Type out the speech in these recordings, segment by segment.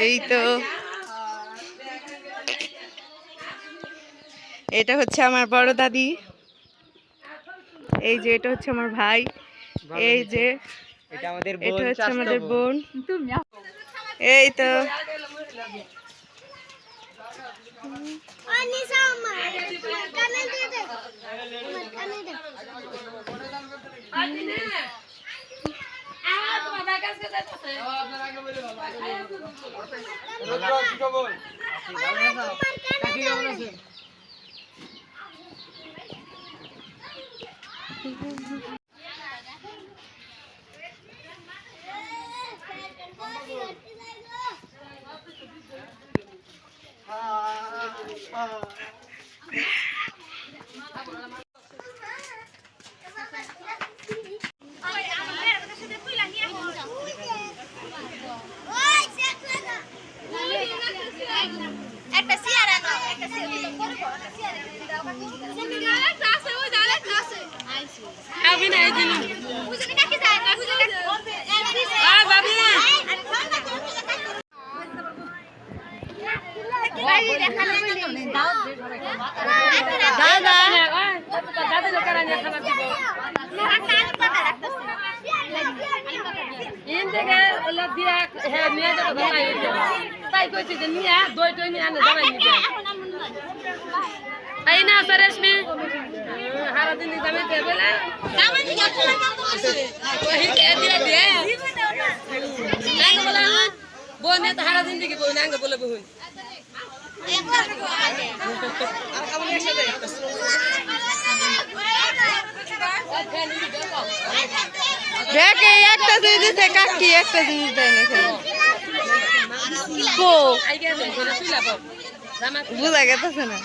এই তো এটা হচ্ছে আমার বড় দাদি, এই যে এটা হচ্ছে আমার ভাই, এই যে এটা হচ্ছে আমাদের বোন, এই তো একটা জিনিস কাকি একটা জিনিস দেয় বুঝা গেছে না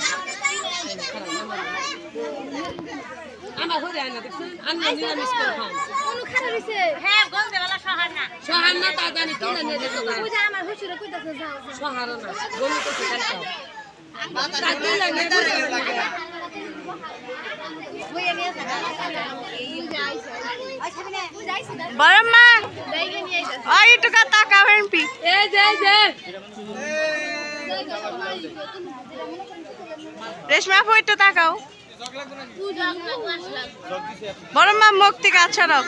বড়ম্মা ওই টুকা তাকাও এমপি এই যে রেশমা আপু একটু তাকাও বড়ম্মা মুখ থেকে আচ্ছা রাও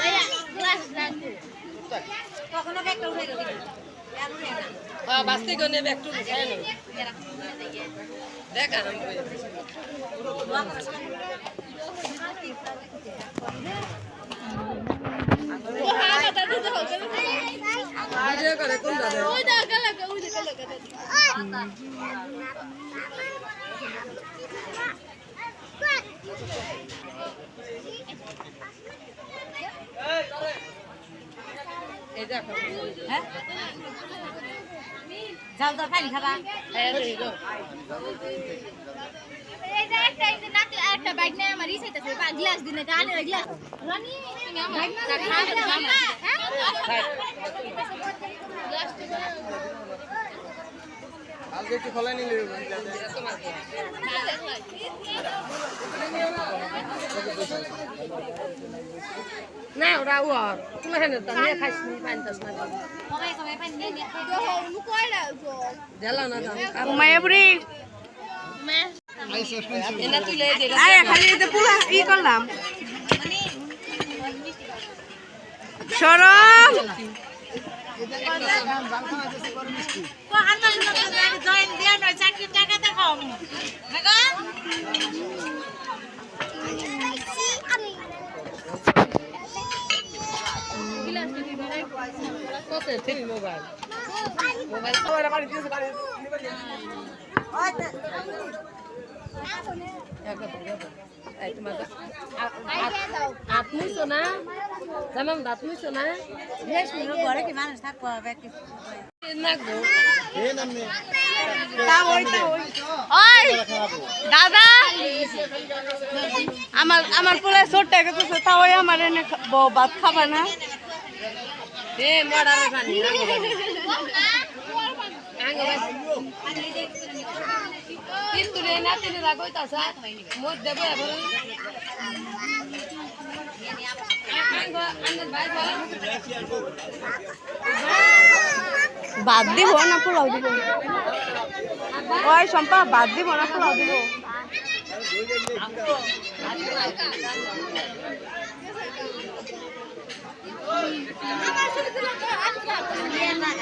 বাস্তি গনে একটু দেখা জাল তো পানি খাবা একটা বাইক নিয়ে আমার ইসাইতে গ্লাস দিনে গানের গ্লাস রানী না ওরা ওর তুমি হেন তো নিয়ে খাইছ নি পাইতাছ না দেলা না মায়াপুরি এনা তুলে দিলা আরে খালি এটা পুরা ই করলাম শরম আপনি শোনা জানাম আপনি শোনা ঘরে কি মানুষ থাকবো দাদা আমার পোলা ছোট্ট তাও আমার এনে ভাত খাবা না বাদ দিব না পোলাও দিব ওই সম্পা বাদ দিব না পোলাও দিব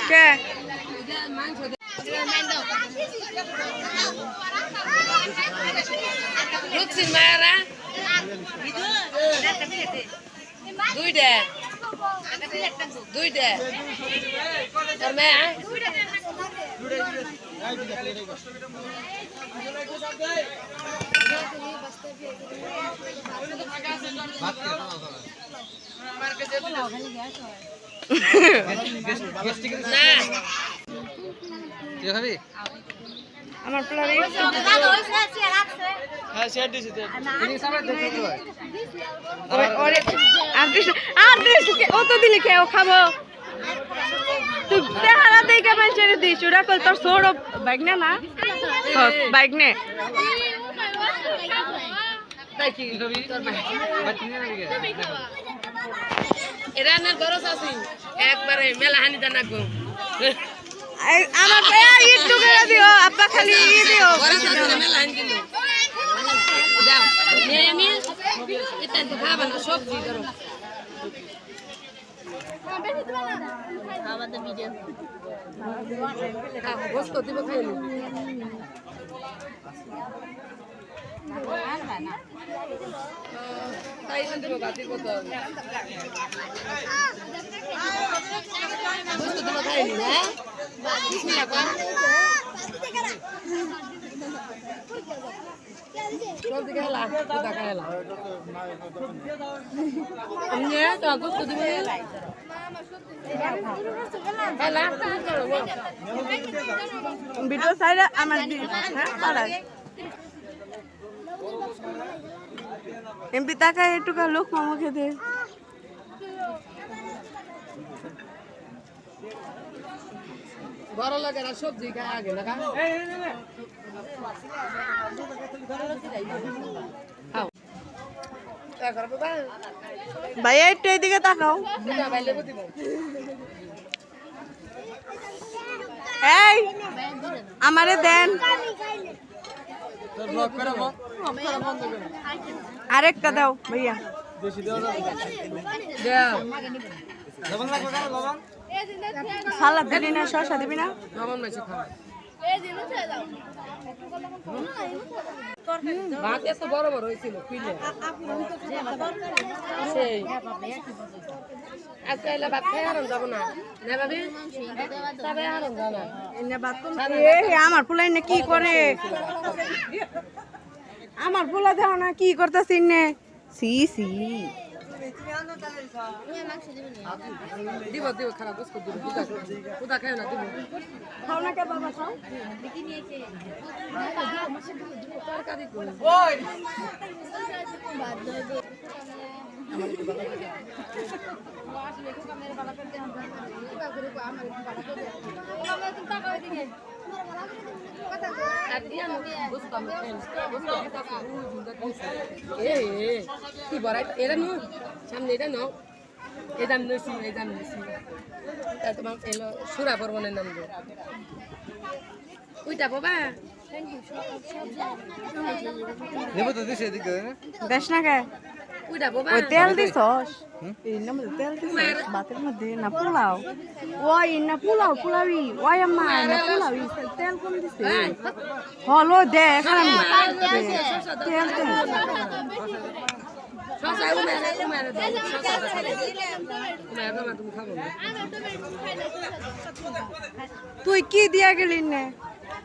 কে রুকসিন মায়েরা দুইটা তোর মেয়ে আমার প্লারে দিলি খেয়ে খাবো তুই হারা দেখে মানুষের দিস ওরা কল তোর সোর বাইক না বাইক নে এরা না গরজ আছি একবারে মেলা হানি দানা গো আমার ইট টুকরা দিও আপা খালি ই দিও মেলা হানি দিও দাও নিয়ে আমি এটা তো খাবা না সবজি করো আমাদের ভিডিও বস তো দিব খাইলো তাই না দিব বাতি কত বস তো দিব খাইলি না বিসমিল্লাহ কর সব দিকে হলা কুদা খাইলা আমি তো বস তো দিব ভিডিও সাইডে আমার হ্যাঁ পাড়ায় এমপি তাকায় একটু লোক মামা খেতে বড় লাগে না সবজি খায় আগে না ভাইয়া একটু এইদিকে তাকাও এই আমারে দেন আরেকটা দাও ভাইয়া সালাদ দিবি না শসা দিবি না ভাত এত বড় বড় হয়েছিল আজকে এলে ভাত খেয়ে হারাম যাবো না ভাবি হারাম যাবো না আমার ফুলাই না কি করে আমার ফুলা দেও না কি করতেছি নে সি সি দিব দিব খারাপ বস্তু দিব কুদা খায় না দিব খাও না কে বাবা খাও দেখি নিয়েছে তরকারি ওই কি বড়াই এটা নো সামনে এটা নো এই দাম নইছি তাই তোমার এলো সুরা পর্বনের নাম গো ওইটা বাবা নেবো তো দিছে এদিকে দেশ না কে ওইটা বাবা ওই তেল দিছস এই নাম তেল দিছস ভাতের মধ্যে না পোলাও ওই না পোলাও পোলাওই ওই আম্মা না পোলাওই তেল কম দিছে হলো দে খারাপ তেল তো সসাই উমারে দাও সসাই উমারে দাও তুমি খাবো না তুই কি দিয়া গেলি না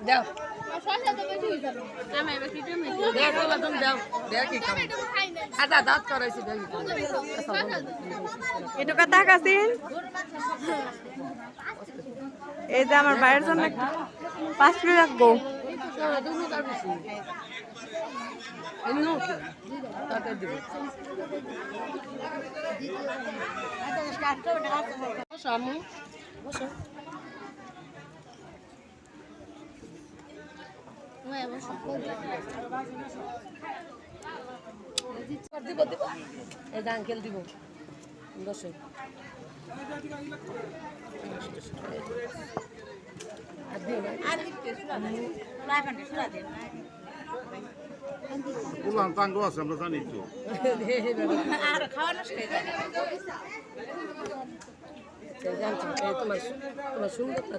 দাও দাও বাবা তুমি দাও দেখ কি খাবো আদা দাঁত করাইছি দেখি এটা কথা কাছিন এই যে আমার বাইরের জন্য 5 কিলো রাখবো দুনো কাটছি এমন কি টাকা দিব সামু বসো দিব দিব এই যে আঙ্কেল দিব বসো উলান তাঙ্গ আছে আমরা জানি তো তোমার সুন্দরটা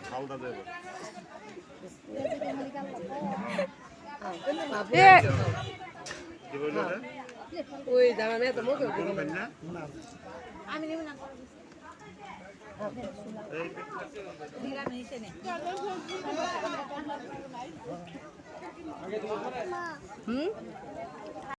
খালদা দেব কি বললো রে ওই জানা নেই তো মুখে বলবেন না হুম